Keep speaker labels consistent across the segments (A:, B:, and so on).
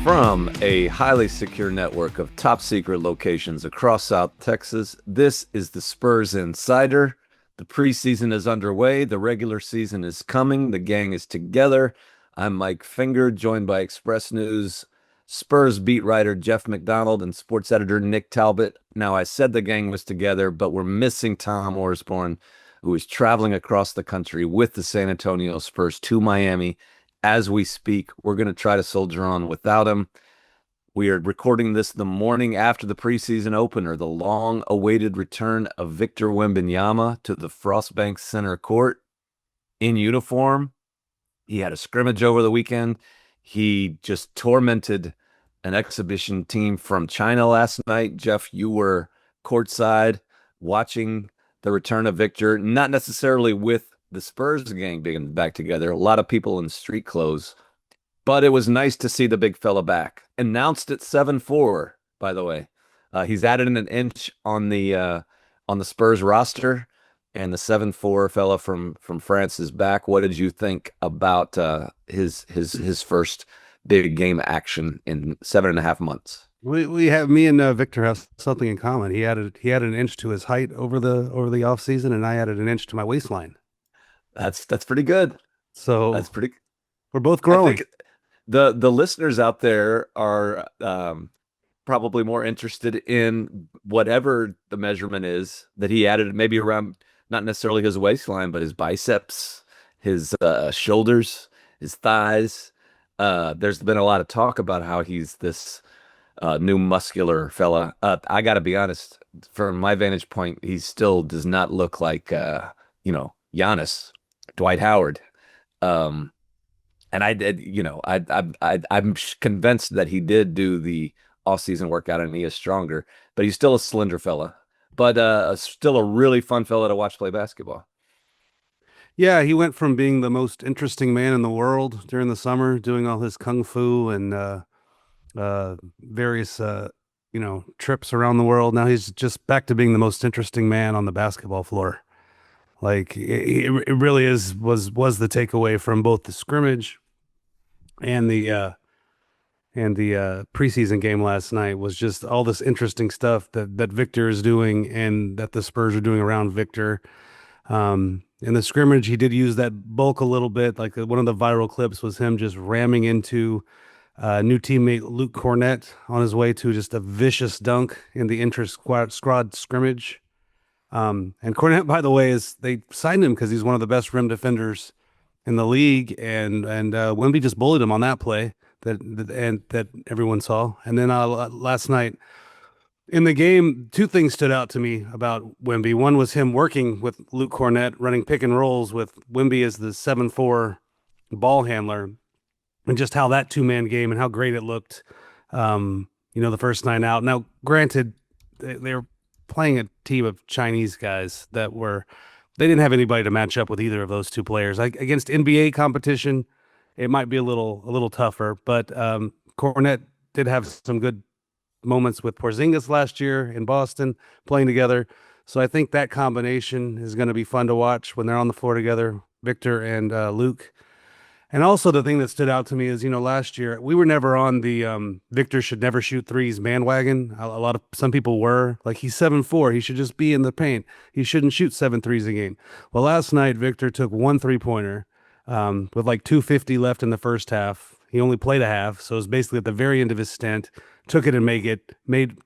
A: From a highly secure network of top secret locations across South Texas, this is the Spurs Insider. The preseason is underway. The regular season is coming. The gang is together. I'm Mike Finger, joined by Express News Spurs beat writer Jeff McDonald and sports editor Nick Talbot. Now, I said the gang was together, but we're missing Tom Osborne, who is traveling across the country with the San Antonio Spurs to Miami. As we speak, we're going to try to soldier on without him. We are recording this the morning after the preseason opener, the long-awaited return of Victor Wembanyama to the Frostbank Center court in uniform. He had a scrimmage over the weekend. He just tormented an exhibition team from China last night. Jeff, you were courtside watching the return of Victor, not necessarily with the Spurs gang being back together, a lot of people in street clothes, but it was nice to see the big fella back. Announced at 7'4", by the way. He's added an inch on the Spurs roster, and the 7'4" fella from France is back. What did you think about his first big game action in 7.5 months?
B: We have me and Victor have something in common. He added an inch to his height over the off season, and I added an inch to my waistline.
A: That's pretty good.
B: So
A: that's pretty.
B: We're both growing.
A: The listeners out there are probably more interested in whatever the measurement is that he added, maybe around not necessarily his waistline, but his biceps, his shoulders, his thighs. There's been a lot of talk about how he's this new muscular fella. I got to be honest, from my vantage point, he still does not look like Giannis, Dwight Howard. And I'm convinced that he did do the off-season workout and he is stronger, but he's still a slender fella, but still a really fun fella to watch play basketball.
B: Yeah, he went from being the most interesting man in the world during the summer, doing all his kung fu and various trips around the world. Now he's just back to being the most interesting man on the basketball floor. Like it really was the takeaway from both the scrimmage and the preseason game last night was just all this interesting stuff that Victor is doing and that the Spurs are doing around Victor. In the scrimmage, he did use that bulk a little bit. Like one of the viral clips was him just ramming into new teammate Luke Cornett on his way to just a vicious dunk in the inter-squad scrimmage. And Cornett, by the way, they signed him because he's one of the best rim defenders in the league, and Wemby just bullied him on that play that everyone saw. And then last night in the game, two things stood out to me about Wemby. One was him working with Luke Cornett, running pick and rolls with Wemby as the 7'4" ball handler, and just how that two-man game and how great it looked. The first night out. Now, granted, they were playing a team of Chinese guys they didn't have anybody to match up with either of those two players. Against NBA competition, it might be a little tougher, but Cornett did have some good moments with Porzingis last year in Boston playing together. So I think that combination is going to be fun to watch when they're on the floor together, Victor and Luke. And also the thing that stood out to me is, last year we were never on the Victor should never shoot threes bandwagon. Some people were like, he's 7'4", he should just be in the paint. He shouldn't shoot 7 threes a game. Well, last night Victor took 1 3-pointer with like 2:50 left in the first half. He only played a half, so it was basically at the very end of his stint. Took it and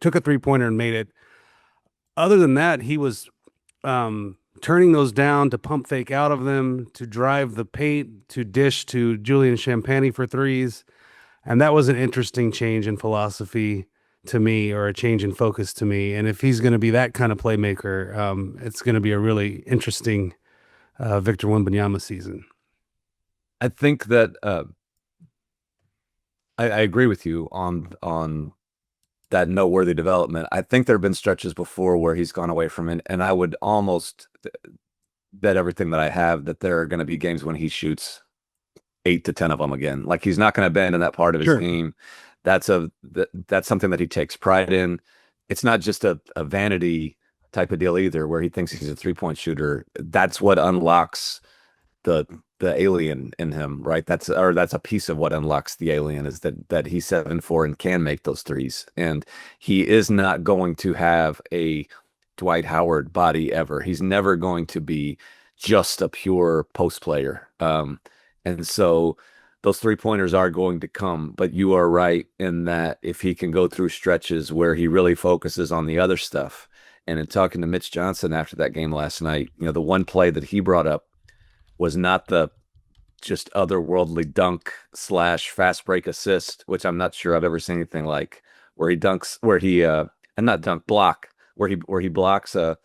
B: took a 3-pointer and made it. Other than that, he was turning those down to pump fake out of them, to drive the paint, to dish to Julian Champagny for threes. And that was an interesting change in philosophy to me, or a change in focus to me. And if he's going to be that kind of playmaker, it's going to be a really interesting Victor Wembanyama season.
A: I think that I agree with you on that noteworthy development. I think there have been stretches before where he's gone away from it, and I would almost bet everything that I have that there are going to be games when he shoots 8 to 10 of them again. Like, he's not going to abandon that part of his game. That's something that he takes pride in. It's not just a vanity type of deal either, where he thinks he's a 3-point shooter. That's what unlocks the the alien in him, right? That's a piece of what unlocks the alien is that he's 7'4" and can make those threes. And he is not going to have a Dwight Howard body ever. He's never going to be just a pure post player. And so those 3-pointers are going to come, but you are right in that if he can go through stretches where he really focuses on the other stuff. And in talking to Mitch Johnson after that game last night, the one play that he brought up was not the just otherworldly dunk slash fast break assist, which I'm not sure I've ever seen anything like, where he dunks, where he and not dunk block, where he blocks a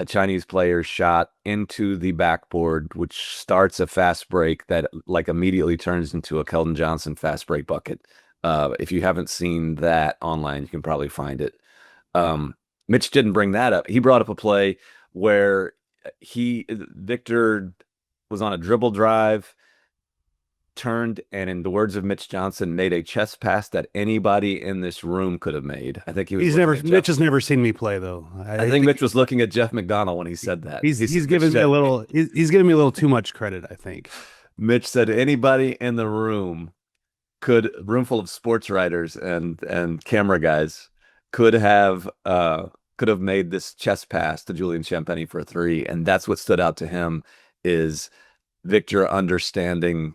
A: Chinese player's shot into the backboard, which starts a fast break that like immediately turns into a Keldon Johnson fast break bucket. If you haven't seen that online, you can probably find it. Mitch didn't bring that up. He brought up a play where Victor was on a dribble drive, turned, and in the words of Mitch Johnson, made a chest pass that anybody in this room could have made. I think
B: Mitch has never seen me play though.
A: I think Mitch was looking at Jeff McDonald when he said that.
B: He's giving me a little he's giving me a little too much credit, I think.
A: Mitch said anybody in the room room full of sports writers and camera guys could have made this chest pass to Julian Champagny for a 3, and that's what stood out to him is Victor understanding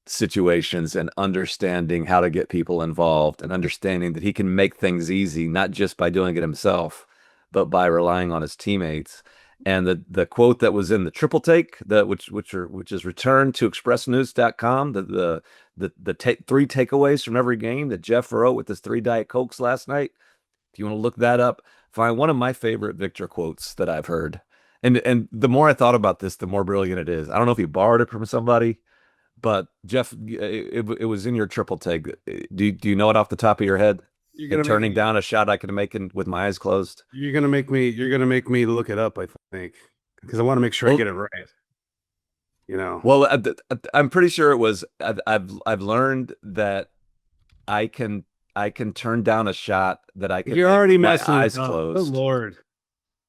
A: situations and understanding how to get people involved and understanding that he can make things easy, not just by doing it himself, but by relying on his teammates. And the quote that was in the triple take, which is returned to expressnews.com, the 3 takeaways from every game that Jeff wrote with his 3 Diet Cokes last night. If you want to look that up, find one of my favorite Victor quotes that I've heard. And the more I thought about this, the more brilliant it is. I don't know if he borrowed it from somebody, but Jeff, it was in your triple take. Do you know it off the top of your head? Turning down a shot I could make with my eyes closed.
B: You're gonna make me look it up, I think, because I want to make sure I get it right.
A: Well, I'm pretty sure it was. I've learned that I can turn down a shot that I can.
B: You're already
A: my
B: messing
A: eyes
B: up.
A: closed.
B: Good Lord.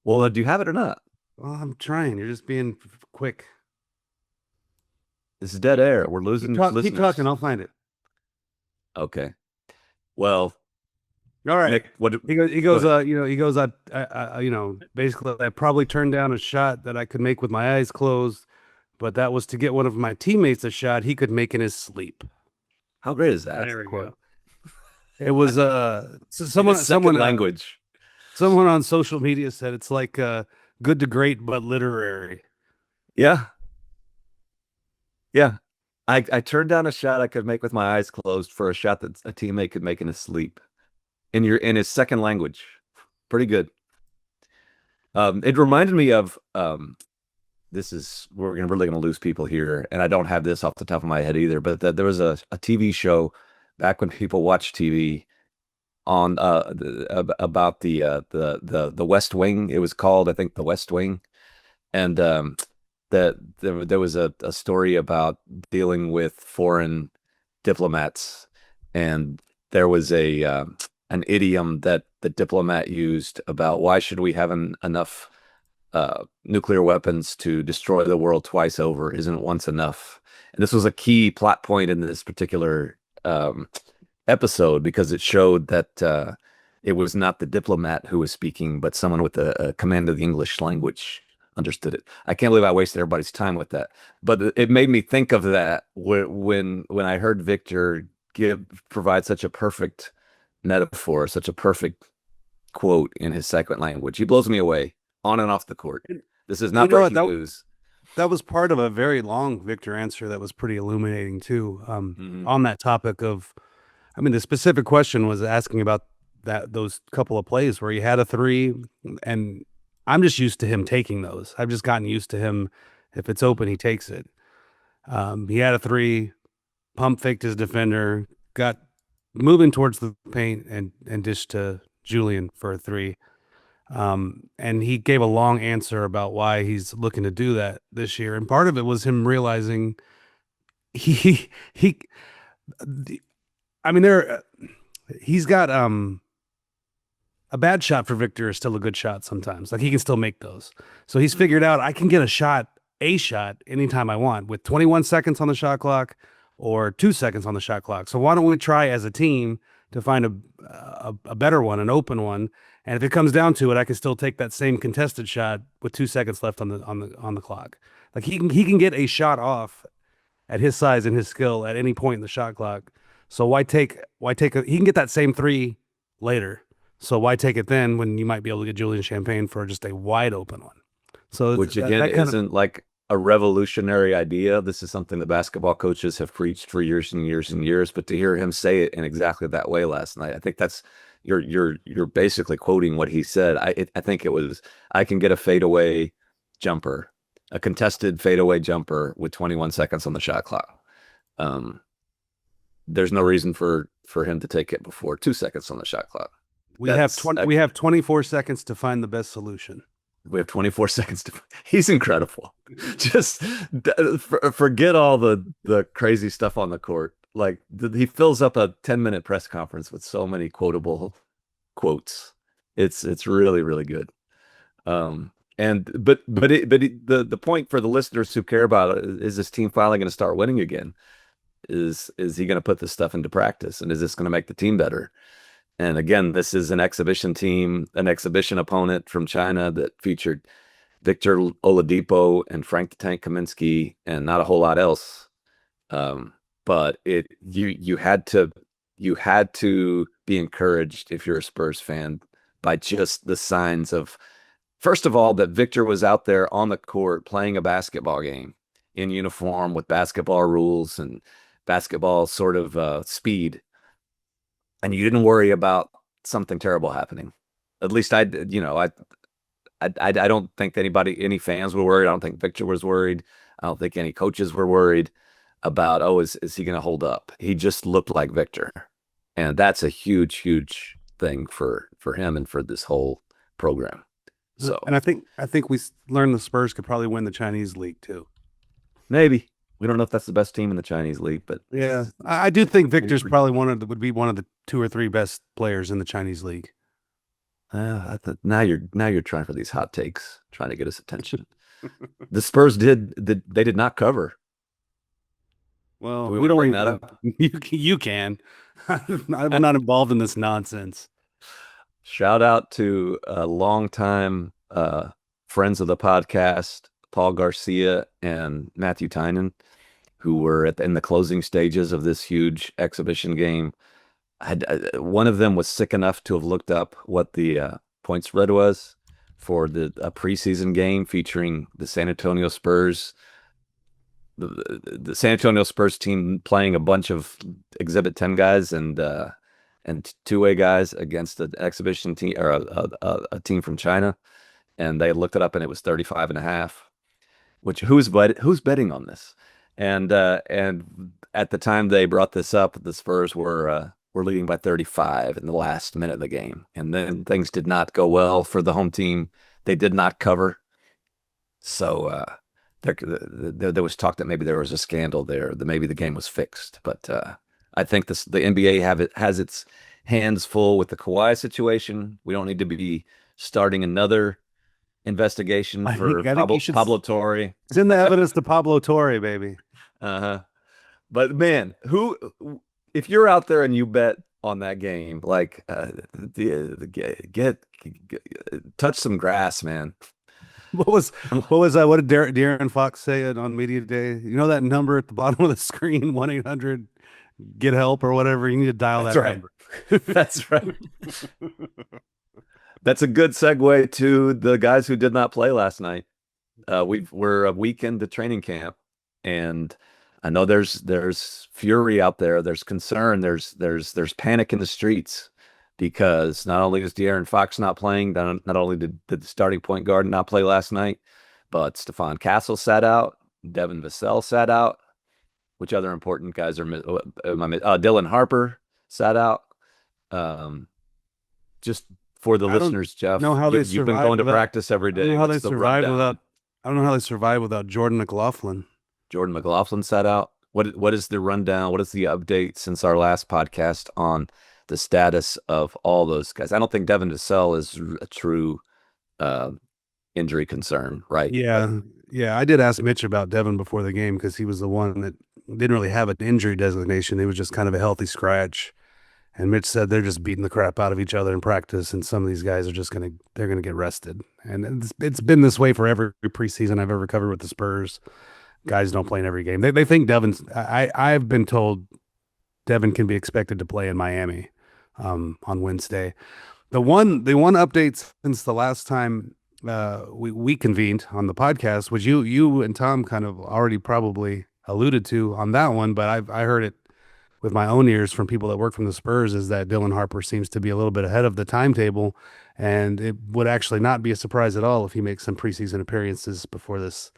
A: Well, do you have it or not?
B: Well, I'm trying. You're just being quick.
A: This is dead air. We're losing.
B: Keep talking. I'll find it.
A: Okay. Well.
B: All right.
A: Nick, what
B: he goes. Basically, I probably turned down a shot that I could make with my eyes closed, but that was to get one of my teammates a shot he could make in his sleep.
A: How great is that?
B: There we go. It was someone
A: language.
B: Someone on social media said it's like good to great but literary.
A: Yeah. Yeah. I turned down a shot I could make with my eyes closed for a shot that a teammate could make in his sleep. In his second language. Pretty good. It reminded me of we're really gonna lose people here, and I don't have this off the top of my head either, but there was a TV show back when people watched TV on about the West Wing. It was called, I think, The West Wing. And that there was a story about dealing with foreign diplomats, and there was an idiom that the diplomat used about why should we have enough nuclear weapons to destroy the world twice over? Isn't once enough? And this was a key plot point in this particular episode because it showed that it was not the diplomat who was speaking, but someone with a command of the English language understood it. I can't believe I wasted everybody's time with that, but it made me think of that when I heard Victor provide such a perfect metaphor, such a perfect quote in his second language. He blows me away on and off the court. This is not breaking news.
B: That was part of a very long Victor answer that was pretty illuminating too. On that topic of, the specific question was asking about those couple of plays where he had a 3, and I'm just used to him taking those. I've just gotten used to him. If it's open, he takes it. He had a 3, pump faked his defender, got moving towards the paint and dished to Julian for a 3. And he gave a long answer about why he's looking to do that this year. And part of it was him realizing he's got a bad shot for Victor is still a good shot sometimes. Like he can still make those. So he's figured out I can get a shot a shot anytime I want with 21 seconds on the shot clock or 2 seconds on the shot clock. So why don't we try as a team to find a better one, an open one, and if it comes down to it, I can still take that same contested shot with 2 seconds left on the clock. Like he can get a shot off at his size and his skill at any point in the shot clock. So he can get that same three later. So why take it then when you might be able to get Julian Champagne for just a wide open one? So
A: which again isn't like a revolutionary idea. This is something that basketball coaches have preached for years and years and years. But to hear him say it in exactly that way last night, I think that's you're basically quoting what he said. I think it was, I can get a fadeaway jumper, a contested fadeaway jumper with 21 seconds on the shot clock. There's no reason for him to take it before 2 seconds on the shot clock.
B: We have 24 seconds to find the best solution.
A: We have 24 seconds to. He's incredible. Just forget all the crazy stuff on the court. Like he fills up a 10-minute press conference with so many quotable quotes. It's really, really good. The point for the listeners who care about it is this team finally going to start winning again? Is he going to put this stuff into practice, and is this going to make the team better? And again, this is an exhibition team, an exhibition opponent from China that featured Victor Oladipo and Frank the Tank Kaminsky and not a whole lot else. But you had to be encouraged if you're a Spurs fan by just the signs of, first of all, that Victor was out there on the court playing a basketball game in uniform with basketball rules and basketball sort of speed. And you didn't worry about something terrible happening. At least I don't think any fans were worried. I don't think Victor was worried. I don't think any coaches were worried about, is he going to hold up? He just looked like Victor. And that's a huge, huge thing for him and for this whole program. So,
B: and I think we learned the Spurs could probably win the Chinese league too.
A: Maybe. We don't know if that's the best team in the Chinese league, but
B: yeah, I do think Victor's probably would be one of the 2 or 3 best players in the Chinese league.
A: Now you're trying for these hot takes, trying to get us attention. The Spurs they did not cover.
B: Well, we don't bring that up. You can. I'm not involved in this nonsense.
A: Shout out to longtime friends of the podcast, Paul Garcia and Matthew Tynan, who were in the closing stages of this huge exhibition game. One of them was sick enough to have looked up what the point spread was for the preseason game featuring the San Antonio Spurs. The San Antonio Spurs team playing a bunch of Exhibit 10 guys and two-way guys against an exhibition team or a team from China, and they looked it up and it was 35.5. Which who's betting on this? And at the time they brought this up, the Spurs were leading by 35 in the last minute of the game, and then things did not go well for the home team. They did not cover, so there was talk that maybe there was a scandal there, that maybe the game was fixed. But I think the NBA has its hands full with the Kawhi situation. We don't need to be starting another investigation for Pablo Torre.
B: Send the evidence to Pablo Torre, baby.
A: But man, if you're out there and you bet on that game, like touch some grass, man.
B: What did De'Aaron Fox say on media day? You know that number at the bottom of the screen, 1-800 get help or whatever. You need to dial that number.
A: That's right. That's a good segue to the guys who did not play last night. We're a week into training camp, and I know there's fury out there. There's concern. There's panic in the streets because not only is De'Aaron Fox not playing, not only did the starting point guard not play last night, but Stephon Castle sat out, Devin Vassell sat out. Which other important guys are? Dylan Harper sat out. Just for the listeners, Jeff, you've been going to practice every day.
B: I don't know how they survive without Jordan McLaughlin.
A: Jordan McLaughlin sat out. What is the rundown? What is the update since our last podcast on the status of all those guys? I don't think Devin Vassell is a true injury concern, right?
B: Yeah, Yeah, I did ask Mitch about Devin before the game because he was the one that didn't really have an injury designation. He was just kind of a healthy scratch. And Mitch said they're just beating the crap out of each other in practice, and some of these guys are just they're gonna get rested. And it's been this way for every preseason I've ever covered with the Spurs. Guys don't play in every game. They think Devin's. I've been told Devin can be expected to play in Miami on Wednesday. The one update since the last time we convened on the podcast, which you and Tom kind of already probably alluded to on that one, but I heard it with my own ears from people that work from the Spurs, is that Dylan Harper seems to be a little bit ahead of the timetable, and it would actually not be a surprise at all if he makes some preseason appearances before this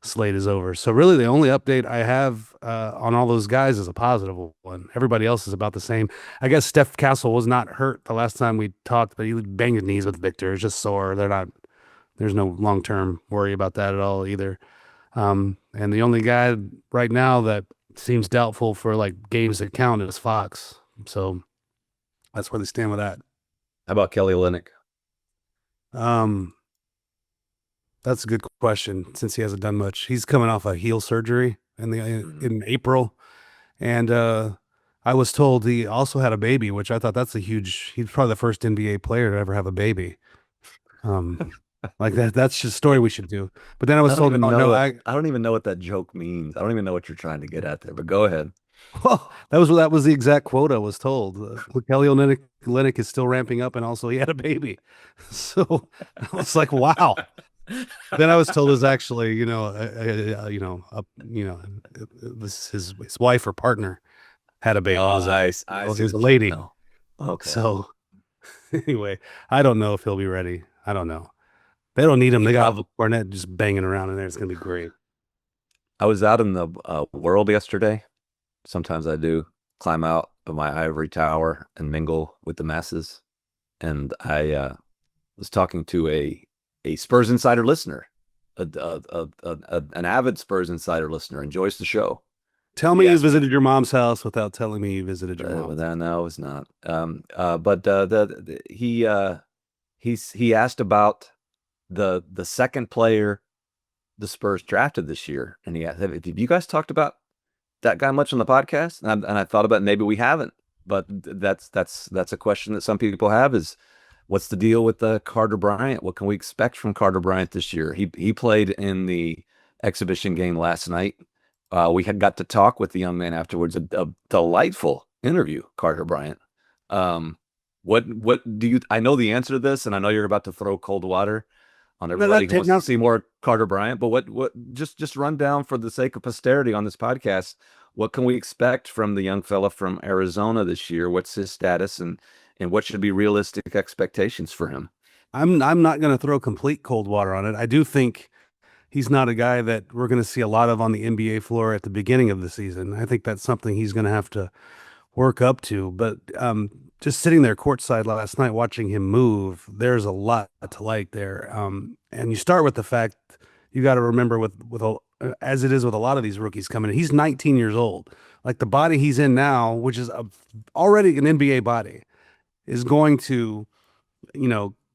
B: slate is over. So really the only update I have on all those guys is a positive one. Everybody else is about the same. I guess Steph Castle was not hurt the last time we talked, but he banged his knees with Victor. It's just sore. There's no long-term worry about that at all either. And the only guy right now that seems doubtful for like games that count is Fox. So that's where they stand with that.
A: How about Kelly Olynyk?
B: Um, that's a good question since he hasn't done much. He's coming off a heel surgery in April, and I was told he also had a baby, which I thought that's a huge. He's probably the first NBA player to ever have a baby. Like that's just a story we should do. But then I was told,
A: I don't even know what that joke means. I don't even know what you're trying to get at there, but go ahead.
B: well, that was the exact quote I was told. Kelly Olynyk is still ramping up, and also he had a baby. So I was like, wow. Then I was told it was actually, his wife or partner had a baby.
A: Oh,
B: It was
A: nice.
B: it was a lady.
A: Oh, okay.
B: So anyway, I don't know if he'll be ready. I don't know. They don't need him. They got Barnett just banging around in there. It's gonna be great.
A: I was out in the world yesterday. Sometimes I do climb out of my ivory tower and mingle with the masses. And I was talking to a Spurs Insider listener, an avid Spurs Insider listener, enjoys the show.
B: Tell me you visited your mom's house without telling me you visited your mom.
A: No, it's not. But he asked about the second player the Spurs drafted this year, and he asked, have you guys talked about that guy much on the podcast? And I thought about maybe we haven't, but that's a question that some people have is, what's the deal with Carter Bryant? What can we expect from Carter Bryant this year? He played in the exhibition game last night. We had got to talk with the young man afterwards. A delightful interview, Carter Bryant. What do you? I know the answer to this, and I know you're about to throw cold water on everybody who wants to see more Carter Bryant. But what? Just run down for the sake of posterity on this podcast. What can we expect from the young fella from Arizona this year? What's his status, and what should be realistic expectations for him?
B: I'm not going to throw complete cold water on it. I do think he's not a guy that we're going to see a lot of on the NBA floor at the beginning of the season. I think that's something he's going to have to work up to. But just sitting there courtside last night watching him move, there's a lot to like there. And you start with the fact you got to remember as it is with a lot of these rookies coming in, he's 19 years old. Like the body he's in now, which is already an NBA body, is going to,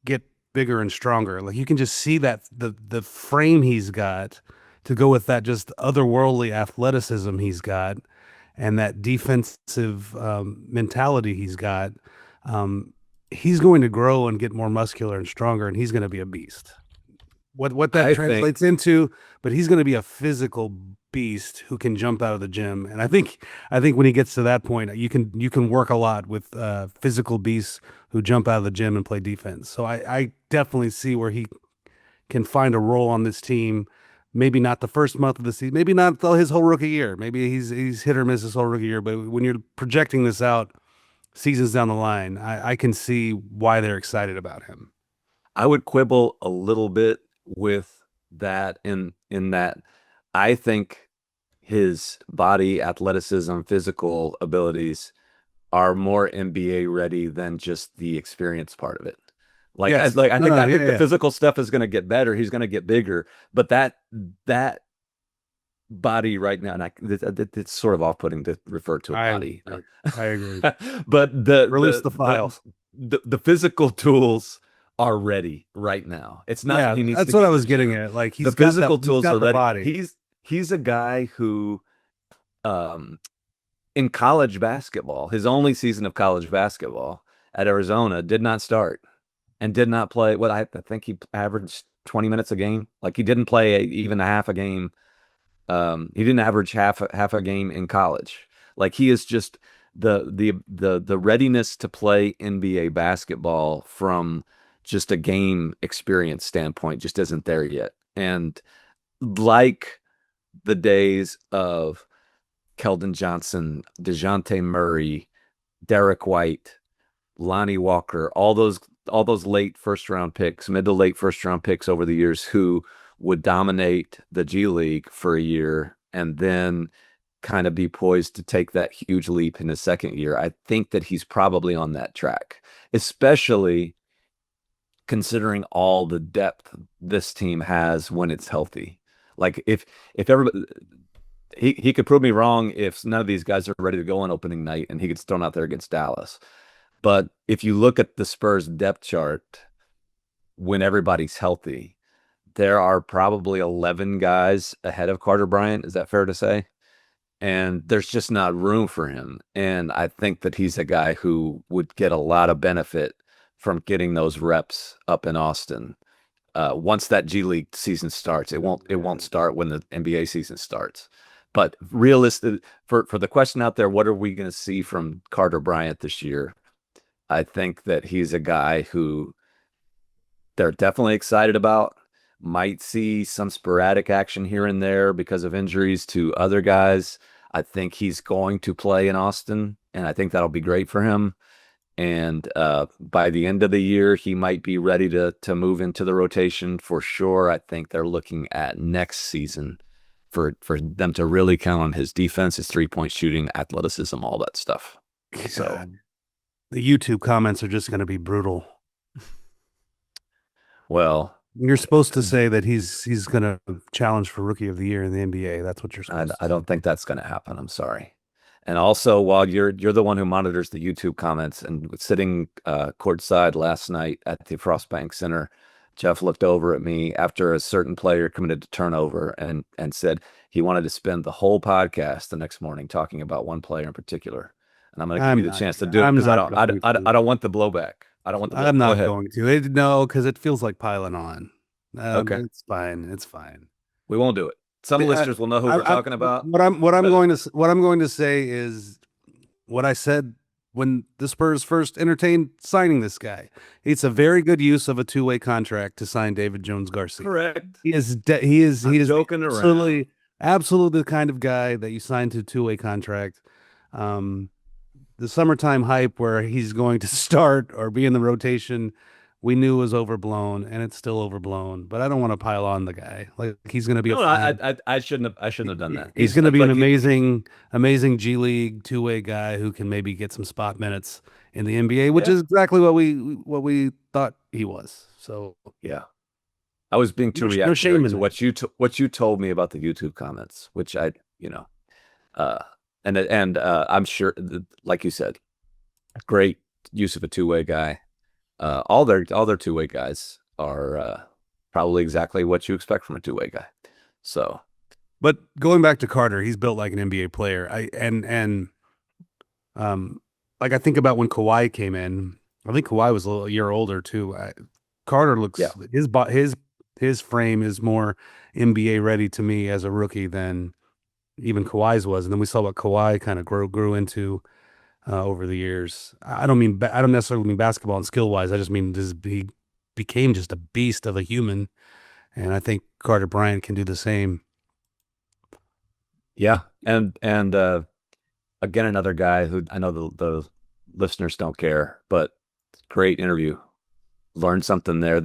B: get bigger and stronger. Like you can just see that the frame he's got to go with that just otherworldly athleticism he's got and that defensive mentality he's got. He's going to grow and get more muscular and stronger, and he's going to be a beast. What that translates into, but he's going to be a physical beast who can jump out of the gym. And I think when he gets to that point, you can work a lot with physical beasts who jump out of the gym and play defense. So I definitely see where he can find a role on this team. Maybe not the first month of the season, maybe not his whole rookie year. Maybe he's hit or miss his whole rookie year. But when you're projecting this out seasons down the line, I can see why they're excited about him.
A: I would quibble a little bit with that in that I think his body, athleticism, physical abilities are more NBA ready than just the experience part of it. Like, yes. I think the physical stuff is going to get better. He's going to get bigger, but that body right now, and it's sort of off-putting to refer to a body.
B: I agree.
A: But
B: release the files.
A: The physical tools are ready right now. It's not
B: Yeah,
A: that he needs
B: that's
A: to
B: what I
A: get
B: was getting at. Like
A: the
B: he's got that,
A: physical
B: he's
A: tools
B: got
A: are
B: the
A: ready.
B: body.
A: He's a guy who um in college basketball, his only season of college basketball at Arizona did not start and did not play. What I think he averaged 20 minutes a game. Like he didn't play even a half a game. He didn't average half a game in college. Like he is just the readiness to play NBA basketball from just a game experience standpoint just isn't there yet. And like the days of Keldon Johnson, DeJounte Murray, Derek White, Lonnie Walker, all those late first round picks, mid to late first round picks over the years who would dominate the G League for a year and then kind of be poised to take that huge leap in his second year. I think that he's probably on that track, especially considering all the depth this team has when it's healthy. Like if everybody he could prove me wrong if none of these guys are ready to go on opening night and he gets thrown out there against Dallas. But if you look at the Spurs depth chart when everybody's healthy, there are probably 11 guys ahead of Carter Bryant. Is that fair to say? And there's just not room for him. And I think that he's a guy who would get a lot of benefit from getting those reps up in Austin. Once that G League season starts, it won't start when the NBA season starts. But realistic for the question out there, what are we going to see from Carter Bryant this year? I think that he's a guy who they're definitely excited about. Might see some sporadic action here and there because of injuries to other guys. I think he's going to play in Austin, and I think that'll be great for him. And by the end of the year, he might be ready to move into the rotation for sure. I think they're looking at next season for them to really count on his defense, his 3-point shooting, athleticism, all that stuff. So
B: God, the YouTube comments are just going to be brutal.
A: well,
B: You're supposed to say that he's going to challenge for Rookie of the Year in the NBA. That's what you're
A: I,
B: supposed to
A: I don't
B: say.
A: think that's going to happen. I'm sorry. And also, while you're the one who monitors the YouTube comments and sitting courtside last night at the Frostbank Center, Jeff looked over at me after a certain player committed to turnover and said he wanted to spend the whole podcast the next morning talking about one player in particular. And I'm going to give you the chance to do it
B: I'm
A: because I
B: not
A: don't
B: going to.
A: I don't want the blowback. I don't want the blowback.
B: I'm
A: Go
B: not
A: ahead.
B: going to. No, because it feels like piling on.
A: Okay,
B: It's fine. It's fine.
A: we won't do it. Some listeners will know who we're talking about.
B: What I'm
A: but-
B: going to say is what I said when the Spurs first entertained signing this guy. It's a very good use of a two-way contract to sign David Jones Garcia.
A: Correct.
B: He is
A: joking around.
B: absolutely the kind of guy that you sign to a two-way contract. The summertime hype where he's going to start or be in the rotation, we knew was overblown, and it's still overblown. But I don't want to pile on the guy. Like he's going to be
A: No, I shouldn't have done that.
B: He's going to be an amazing G League two-way guy who can maybe get some spot minutes in the NBA, which is exactly what we thought he was. So
A: yeah. I was being too
B: No
A: reactionary
B: shame in
A: to
B: that.
A: what you told me about the YouTube comments, which I'm sure, like you said, great use of a two-way guy. All their two-way guys are probably exactly what you expect from a two-way guy. So,
B: But going back to Carter, he's built like an NBA player. Like I think about when Kawhi came in. I think Kawhi was a year older too. Carter looks his frame is more NBA ready to me as a rookie than even Kawhi's was. And then we saw what Kawhi kind of grew into over the years. I don't necessarily mean basketball and skill wise. I just mean he became just a beast of a human, and I think Carter Bryant can do the same.
A: yeah, and again, another guy who I know the listeners don't care, but great interview. Learned something there.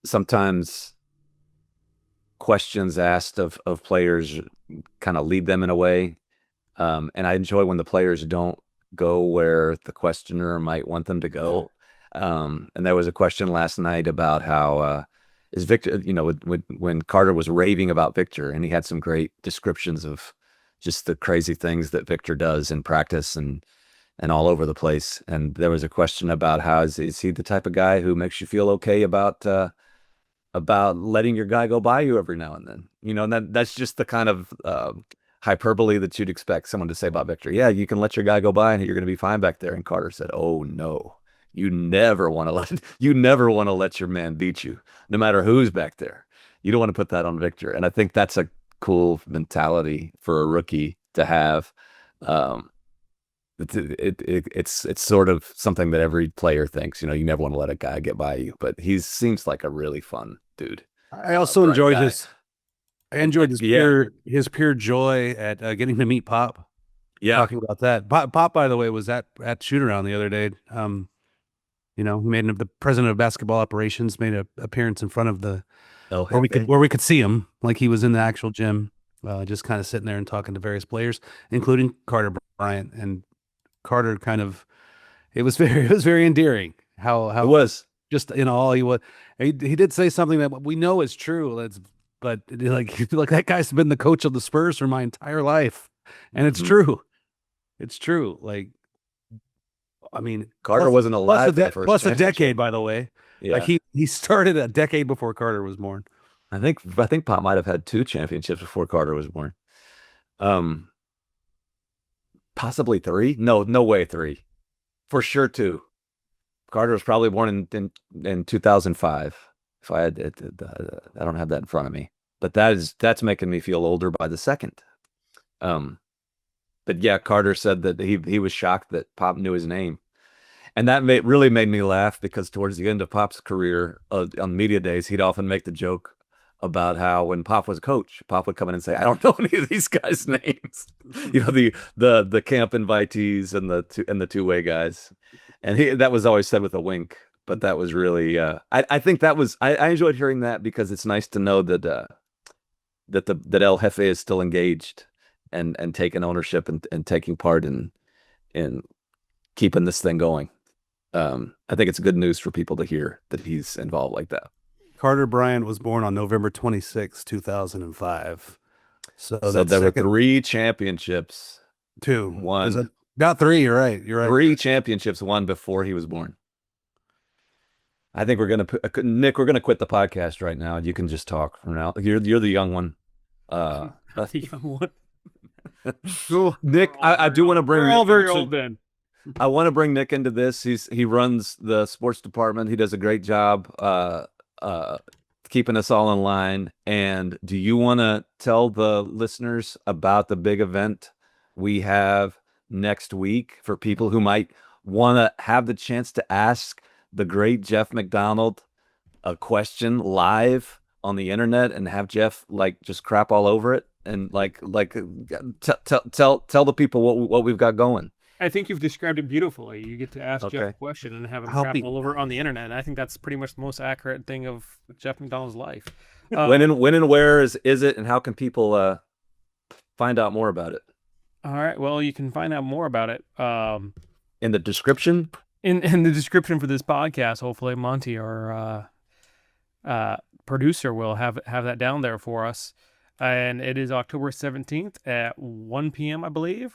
A: Sometimes questions asked of players kind of lead them in a way. And I enjoy when the players don't go where the questioner might want them to go. And there was a question last night about how is Victor, when Carter was raving about Victor, and he had some great descriptions of just the crazy things that Victor does in practice and and all over the place. And there was a question about how is he the type of guy who makes you feel okay about letting your guy go by you every now and then. And that's just the kind of hyperbole that you'd expect someone to say about Victor. Yeah, you can let your guy go by and you're going to be fine back there. And Carter said, "Oh no, you never want to let your man beat you, no matter who's back there. You don't want to put that on Victor." And I think that's a cool mentality for a rookie to have. It's sort of something that every player thinks. You never want to let a guy get by you, but he seems like a really fun dude.
B: I also enjoyed
A: guy.
B: I enjoyed his pure joy at getting to meet Pop.
A: Yeah,
B: talking about that. Pop, by the way, was at shoot around the other day. He made the president of basketball operations made an appearance in front of the where we could see him, like he was in the actual gym, just kind of sitting there and talking to various players, including Carter Bryant. And Carter it was very endearing. How
A: it was
B: just all he did say something that we know is true. But like that guy's been the coach of the Spurs for my entire life, and it's true. It's true. Like, I mean,
A: Carter wasn't alive
B: plus a decade, by the way.
A: Yeah.
B: Like he started a decade before Carter was born.
A: I think Pop might have had 2 championships before Carter was born. Possibly 3. No way 3. For sure 2. Carter was probably born in 2005. If I had, I don't have that in front of me, but that's making me feel older by the second. But yeah, Carter said that he was shocked that Pop knew his name. And that really made me laugh, because towards the end of Pop's career on media days, he'd often make the joke about how when Pop was a coach, Pop would come in and say, "I don't know any of these guys' names." The camp invitees and the two-way guys. And that was always said with a wink, but that was really I think that was I enjoyed hearing that, because it's nice to know that that El Jefe is still engaged and taking ownership and taking part in keeping this thing going. I think it's good news for people to hear that he's involved like that.
B: Carter Bryant was born on November 26, 2005. So
A: there were 3 championships.
B: 2.
A: 1.
B: About 3, you're right.
A: 3 championships won before he was born. I think Nick, we're gonna quit the podcast right now. You can just talk from now. You're the young one.
C: The young one.
A: Nick, I do want to bring.
C: We're all very old then.
A: I want to bring Nick into this. He runs the sports department. He does a great job keeping us all in line. And do you want to tell the listeners about the big event we have next week for people who might want to have the chance to ask the great Jeff McDonald a question live on the internet and have Jeff just crap all over it, and tell the people what we've got going?
C: I think you've described it beautifully. You get to ask Jeff a question and have him crap all over on the internet. And I think that's pretty much the most accurate thing of Jeff McDonald's life.
A: When and where is it, and how can people find out more about it?
C: All right. Well, you can find out more about it
A: in the description.
C: In the description for this podcast, hopefully Monty, our producer, will have that down there for us. And it is October 17th at 1 p.m., I believe.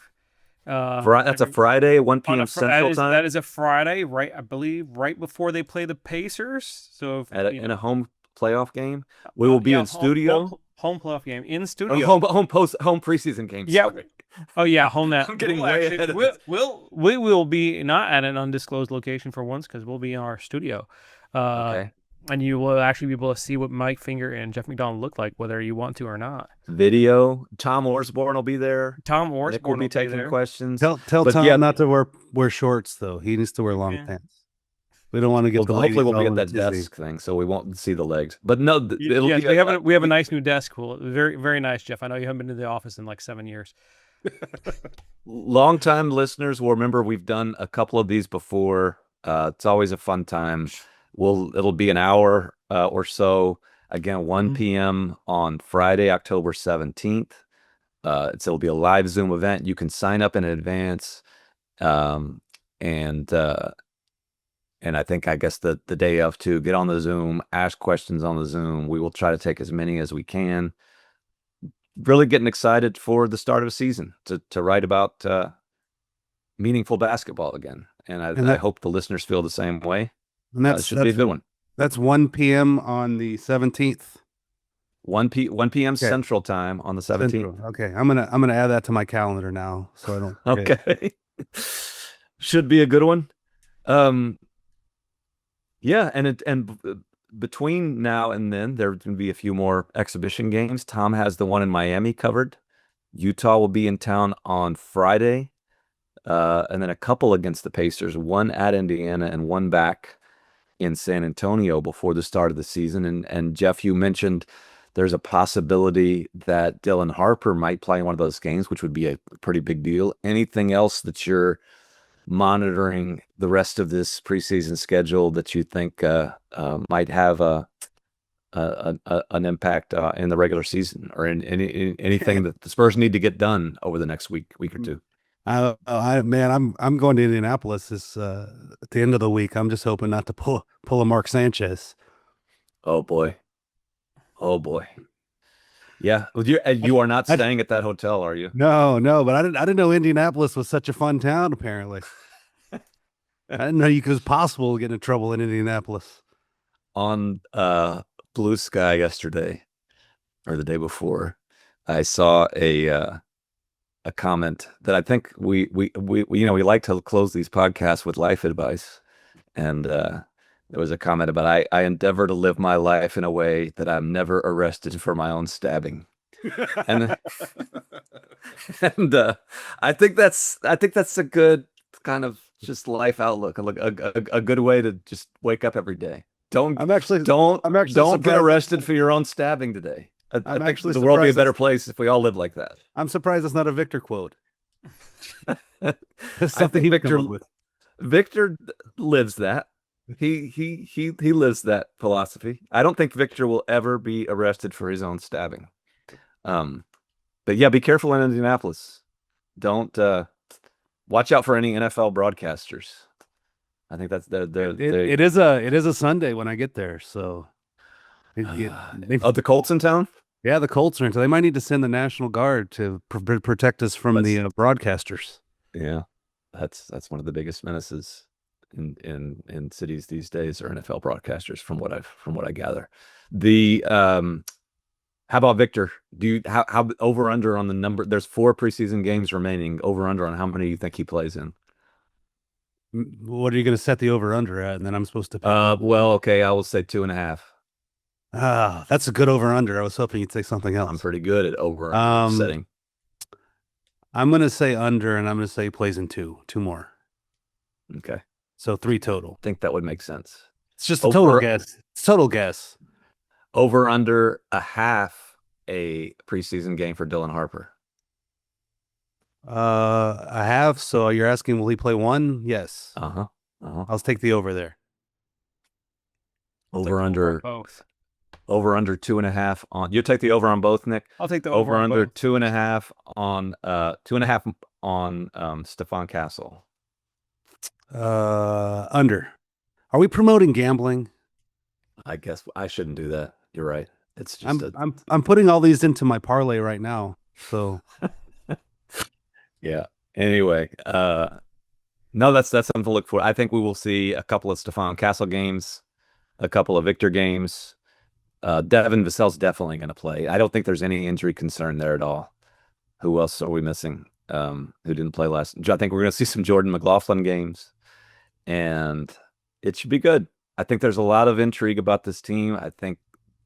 A: That's a Friday, 1 p.m. Central Time.
C: That is a Friday, right? I believe right before they play the Pacers. So
A: in a home playoff game, we will be in studio.
C: Home playoff game in studio.
A: Home preseason game.
C: Yeah.
A: Sorry.
C: Oh yeah, home that.
A: I'm getting way ahead of
C: we will be not at an undisclosed location for once, because we'll be in our studio.
A: Okay.
C: And you will actually be able to see what Mike Finger and Jeff McDonald look like, whether you want to or not.
A: Video. Tom Orsborn will be there.
C: Tom Orsborn
A: Nick will be taking questions.
B: Tell Tom not to wear shorts, though. He needs to wear long pants. We don't want to get
A: hopefully we'll get that desk thing, so we won't see the legs. But no,
C: we have a nice new desk. Cool. Very, very nice, Jeff. I know you haven't been to the office in like 7 years.
A: Long-time listeners will remember we've done a couple of these before. It's always a fun time. It'll be an hour or so. Again, 1 p.m. on Friday, October 17th. It'll be a live Zoom event. You can sign up in advance. And I guess the day of too, get on the Zoom, ask questions on the Zoom. We will try to take as many as we can. Really getting excited for the start of a season to write about meaningful basketball again. And
B: And
A: I
B: that
A: hope the listeners feel the same way.
B: and
A: It should be a good one.
B: that's 1 p.m. on the 17th.
A: 1 p.m.
B: Okay.
A: Central Time on the 17th.
B: Central. Okay, I'm gonna add that to my calendar now, so I don't forget.
A: Okay. Should be a good one. Yeah, between now and then, there's going to be a few more exhibition games. Tom has the one in Miami covered. Utah will be in town on Friday, and then a couple against the Pacers, one at Indiana and one back in San Antonio before the start of the season. And Jeff, you mentioned there's a possibility that Dylan Harper might play in one of those games, which would be a pretty big deal. Anything else that you're monitoring the rest of this preseason schedule that you think might have an impact in the regular season, or in anything that the Spurs need to get done over the next week or two?
B: Man, I'm going to Indianapolis this at the end of the week. I'm just hoping not to pull a Mark Sanchez.
A: Oh boy. Yeah, well, you are not staying at that hotel, are you?
B: No, but I didn't know Indianapolis was such a fun town. Apparently, I didn't know you was possible to get into trouble in Indianapolis.
A: On Blue Sky yesterday, or the day before, I saw a comment that I think we like to close these podcasts with life advice, and there was a comment about I endeavor to live my life in a way that I'm never arrested for my own stabbing. and I think that's a good kind of just life outlook, a good way to just wake up every day. Don't get arrested for your own stabbing today. I think the world would be a better place if we all lived like that.
B: I'm surprised it's not a Victor quote.
A: It's something Victor lives that. He lives that philosophy. I don't think Victor will ever be arrested for his own stabbing. But yeah, be careful in Indianapolis. Don't watch out for any NFL broadcasters. I think that's
B: it is a Sunday when I get there, so
A: the Colts in town?
B: Yeah, the Colts are in town. They might need to send the National Guard to protect us from the broadcasters.
A: Yeah, that's one of the biggest menaces in cities these days are NFL broadcasters, from what I gather. The how about Victor? How over under on the number? There's 4 preseason games remaining. Over under on how many you think he plays in?
B: What are you going to set the over under at? And then I'm supposed to.
A: Well, okay, I will say 2.5.
B: That's a good over under. I was hoping you'd say something else.
A: I'm pretty good at over setting.
B: I'm going to say under, and I'm going to say he plays in 2 more.
A: Okay.
B: So 3 total.
A: I think that would make sense.
B: It's just a total guess. It's total guess.
A: Over under a half a preseason game for Dylan Harper.
B: A half. So you're asking, will he play 1? Yes. I'll take the over there.
A: Over under both. Over under 2.5 on. You take the over on both, Nick.
C: I'll take the
A: over under 2.5 on 2.5 on Stefan Castle.
B: Under. Are we promoting gambling?
A: I guess I shouldn't do that. You're right. It's just
B: I'm putting all these into my parlay right now. So
A: yeah. Anyway, no, that's something to look for. I think we will see a couple of Stefan Castle games, a couple of Victor games. Devin Vassell's definitely going to play. I don't think there's any injury concern there at all. Who else are we missing? Who didn't play last? I think we're going to see some Jordan McLaughlin games, and it should be good. I think there's a lot of intrigue about this team. I think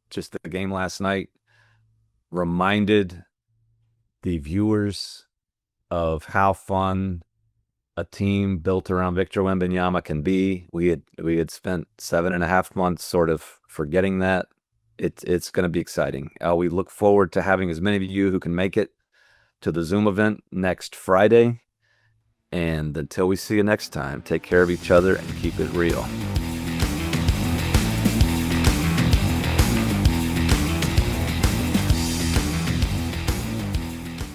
A: just the game last night reminded the viewers of how fun a team built around Victor Wembanyama can be. We had spent 7.5 months sort of forgetting that. It's going to be exciting. We look forward to having as many of you who can make it to the Zoom event next Friday. And until we see you next time, take care of each other and keep it real.